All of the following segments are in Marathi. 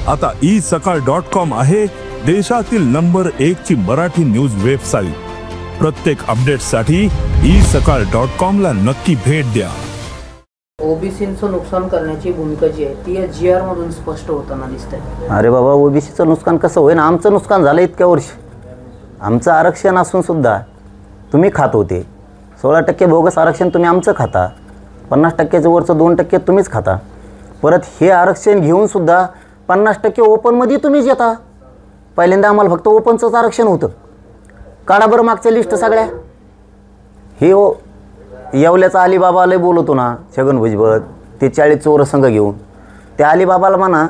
आता isakal.com आहे देशातील नंबर 1 ची मराठी न्यूज वेबसाईट। प्रत्येक अपडेटसाठी isakal.com ला नक्की भेट द्या। ओबीसीचं नुकसान करण्याची भूमिका जी आहे ती या जीआर मधून स्पष्ट होताना दिसते। अरे बाबा, ओबीसीचं नुकसान कसं होईल? आमचं नुकसान झालं इतक्या वर्ष। आमचं आरक्षण असून सुद्धा तुम्ही खात होते। 16% बोगस आरक्षण तुम्ही आमचं खाता, 50%चं वरचं 2% तुम्हीच खाता। परत हे आरक्षण घेऊन सुद्धा 50% ओपनमध्ये तुम्हीच येता। पहिल्यांदा आम्हाला फक्त ओपनचंच आरक्षण होतं। काढा बरं मागच्या लिस्ट सगळ्या। हे येवल्याचा अलिबाबा लय बोलतो ना छगन भुजबळ, ते 40 चोर संघ घेऊन त्या अलिबाबाला म्हणा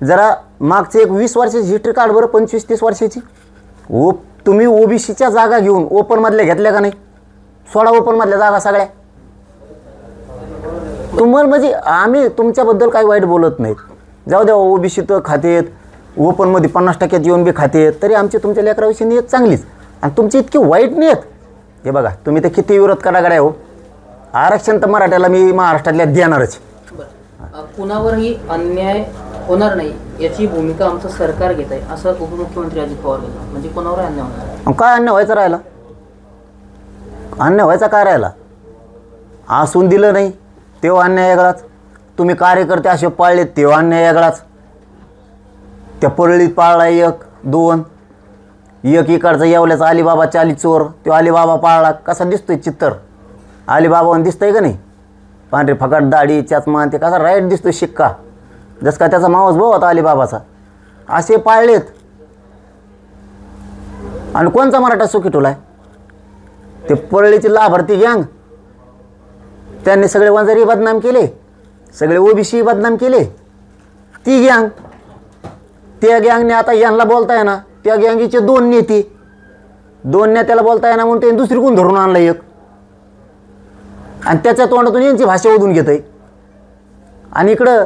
जरा मागचे एक 20 वर्षाची हिस्ट्री काढ बरं, 25-30 वर्षाची। तुम्ही ओबीसीच्या जागा घेऊन ओपनमधल्या घेतल्या का नाही? 16 ओपनमधल्या जागा सगळ्या तुम्हाला, म्हणजे आम्ही तुमच्याबद्दल काही वाईट बोलत नाहीत। जाऊ द्या, ओबीसी तर खातेत, ओपनमध्ये 50% येऊन बी खातेत, तरी आमची तुमच्या लेकराविषयी नियत चांगलीच, आणि तुमची इतकी वाईट नियत। हे बघा, तुम्ही तर किती विरोध कराकडे हो। आरक्षण तर मराठ्याला मी महाराष्ट्रातल्या देणारच। कुणावरही अन्याय होणार नाही याची भूमिका आमचं सरकार घेत आहे असं उपमुख्यमंत्री अजित पवार म्हणतात। म्हणजे कोणावर अन्याय होणार? काय अन्याय व्हायचा राहिला? अन्याय व्हायचा काय राहिला? आसून दिलं नाही तेव्हा अन्याय वेगळाच, तुम्ही कार्यकर्ते असे पाळले तेव्हा अन्याय वेगळाच। त्या परळीत पाळला 1-2, एक इकडचा येवल्याचा अलिबाबा 40 चोर, तो अलिबाबा पाळला। कसा दिसतोय चित्तर? अलिबाबावर दिसतंय का नाही? पांढरे फकाट दाढी चष्मा, ते कसा राईट दिसतोय शिक्का, जस का त्याचा मावस भाऊ होता अलिबाबाचा। असे पाळलेत, आणि कोणचा मराठा सुखी ठेवलाय? ते परळीची लाभार्थी गँग, त्यांनी सगळे वंजारी बदनाम केले, सगळे ओबीसी बदनाम केले। ती गँग, त्या गँगने आता यांना बोलताय ना, त्या गँगीचे 2 नेते, 2 नेत्याला बोलताय ना म्हणून ते दुसरी कोण धरून आणलं एक, आणि त्याच्या तोंडातून यांची भाषा ओढून घेत आहे, आणि इकडं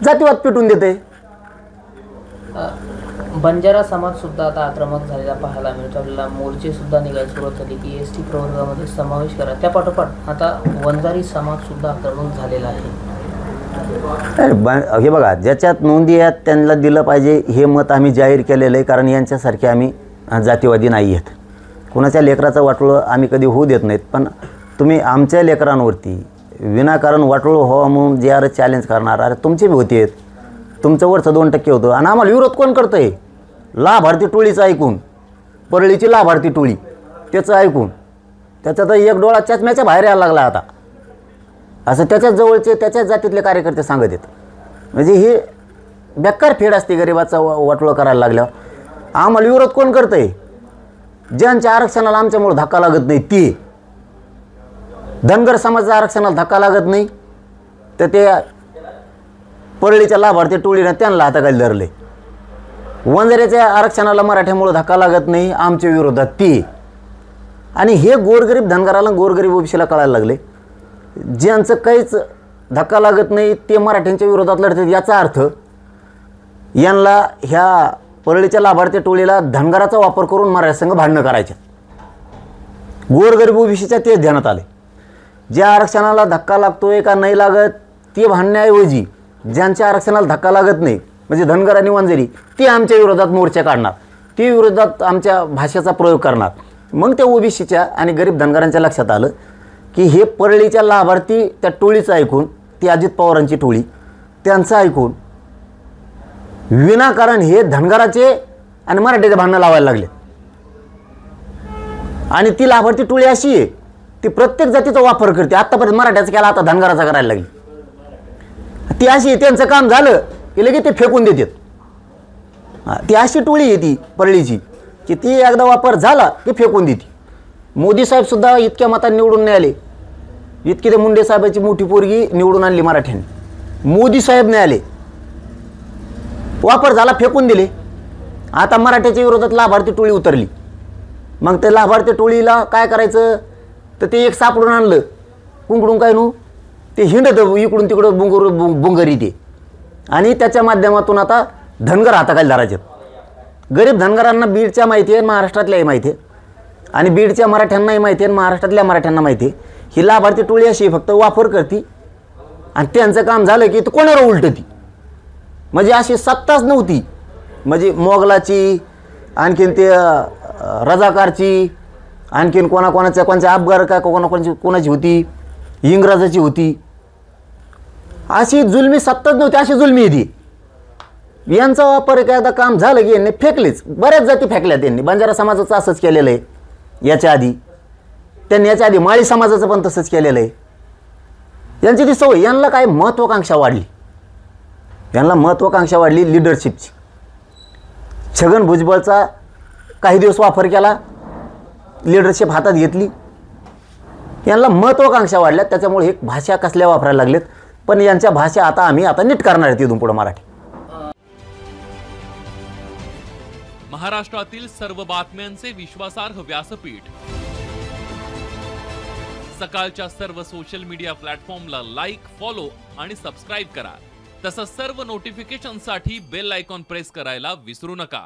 जातीवाद पेटून देत आहे। बंजारा समाज सुद्धा आता आक्रमक झालेला पाहायला मिळतो। आपल्याला मोर्चे सुद्धा निघायला सुरुवात झाली की एसटी प्रवर्गामध्ये समावेश करा। त्या पाठोपाठ आता वंजारी समाज सुद्धा आक्रमक झालेला आहे। हे बघा, ज्याच्यात नोंदी आहेत त्यांना दिलं पाहिजे, हे मत आम्ही जाहीर केलेलं आहे। कारण यांच्यासारखे आम्ही जातीवादी नाही आहेत। कुणाच्या लेकराचं वाटोळं आम्ही कधी होऊ देत नाहीत, पण तुम्ही आमच्या लेकरांवरती विनाकारण वाटोळं व्हावं म्हणून जे आर चॅलेंज करणार, अरे तुमचे बी होते, तुमचं वरचं 2% होतं, आणि आम्हाला विरोध कोण करतं आहे? लाभार्थी टोळीचं ऐकून, परळीची लाभार्थी टोळी त्याचं ऐकून त्याचा तर एक डोळा चष्म्याच्या बाहेर यायला लागला आता, असं त्याच्याच जवळचे त्याच्याच जातीतले कार्यकर्ते सांगत आहेत। म्हणजे ही बेकार फेड असते गरिबाचा वाटोळं करायला लागल्यावर। आम्हाला विरोध कोण करतं आहे? ज्यांच्या आरक्षणाला आमच्यामुळे धक्का लागत नाही ती, धनगर समाजाच्या आरक्षणाला धक्का लागत नाही तर ते परळीच्या लाभार्थी टोळीनं त्यांना हाताखाली धरले। वंजाऱ्याच्या आरक्षणाला मराठ्यामुळे धक्का लागत नाही आमच्या विरोधात ती, आणि हे गोरगरीब धनगराला गोरगरीब ओबीसीला कळायला लागले। ज्यांचं काहीच धक्का लागत नाही ते मराठ्यांच्या विरोधात लढतात, याचा अर्थ यांना ह्या परळीच्या लाभार्थी टोळीला धनगराचा वापर करून मराठ्यासंग भांडणं करायचे। गोरगरीब ओबीसीच्या तेच ध्यानात आले। ज्या आरक्षणाला धक्का लागतोय का नाही लागत ते भांडण्याऐवजी ज्यांच्या आरक्षणाला धक्का लागत नाही म्हणजे धनगर आणि वंजारी, ते आमच्या विरोधात मोर्चा काढणार, ते विरोधात आमच्या भाषेचा प्रयोग करणार। मग त्या ओबीसीच्या आणि गरीब धनगरांच्या लक्षात आलं की हे परळीच्या लाभार्थी त्या टोळीचं ऐकून, ती अजित पवारांची टोळी, त्यांचं ऐकून विनाकारण हे धनगराचे आणि मराठीचे भांडणं लावायला लागले। आणि ती लाभार्थी टोळी अशी आहे, ती प्रत्येक जातीचा वापर करते। आत्तापर्यंत मराठ्याचा केला, आता धनगराचा करायला लागली। ती अशी, त्यांचं काम झालं की लगेच ते फेकून देतात। ती अशी टोळी आहे ती परळीची की ती एकदा वापर झाला की फेकून देते। मोदी साहेब सुद्धा इतक्या मतांनी निवडून नाही आले, इतकी ते मुंडे साहेबाची मोठी पोरगी निवडून आणली मराठ्यांनी, मोदी साहेब नाही आले, वापर झाला फेकून दिले। आता मराठ्याच्या विरोधात लाभार्थी टोळी उतरली, मग ते लाभार्थी टोळीला काय करायचं तर ते एक सापडून आणलं कुंकडून काय नू, ते हिंडत इकडून तिकडं बुंगरी ते, आणि त्याच्या माध्यमातून आता धनगर हाताखाली धरायचे। गरीब धनगरांना बीडच्या माहिती आहे, महाराष्ट्रातल्याही माहिती आहे, आणि बीडच्या मराठ्यांनाही माहिती आहे, महाराष्ट्रातल्या मराठ्यांना माहिती आहे। ही लाभार्थी टोळी अशी फक्त वापर करते, आणि त्यांचं काम झालं की कोणावर उलटती, म्हणजे अशी सत्ताच नव्हती. म्हणजे मोगलाची, आणखीन ते रजाकारची, आणखीन कोणाच्या अफगार काय कोणाची होती, इंग्रजाची होती. अशी जुलमी सत्ताच नव्हती, अशी जुलमी येते. यांचा वापर एखादा काम झालं की यांनी फेकलेच. बऱ्याच जाती फेकल्या त्यांनी. बंजारा समाजाचं असंच केलेलं आहे याच्या आधी. त्यांनी याच्या आधी माळी समाजाचं पण तसंच केलेलं आहे. यांची ती सवय. यांना काय महत्त्वाकांक्षा वाढली, यांना महत्त्वाकांक्षा वाढली लिडरशिपची. छगन भुजबळचा काही दिवस वापर केला, लिडरशिप हातात घेतली. यांना महत्त्वाकांक्षा वाढल्या, त्याच्यामुळे हे भाषा कसल्या वापरायला लागलेत. पण यांच्या भाषा आता नीट करणार आहेत इथून पुढे मराठी. महाराष्ट्रातील सर्व बातम्यांचे विश्वासार्ह व्यासपीठ, सकाळच्या सर्व सोशल मीडिया प्लॅटफॉर्मला लाईक, फॉलो आणि सबस्क्राईब करा. तसंच सर्व नोटिफिकेशनसाठी बेल आयकॉन प्रेस करायला विसरू नका.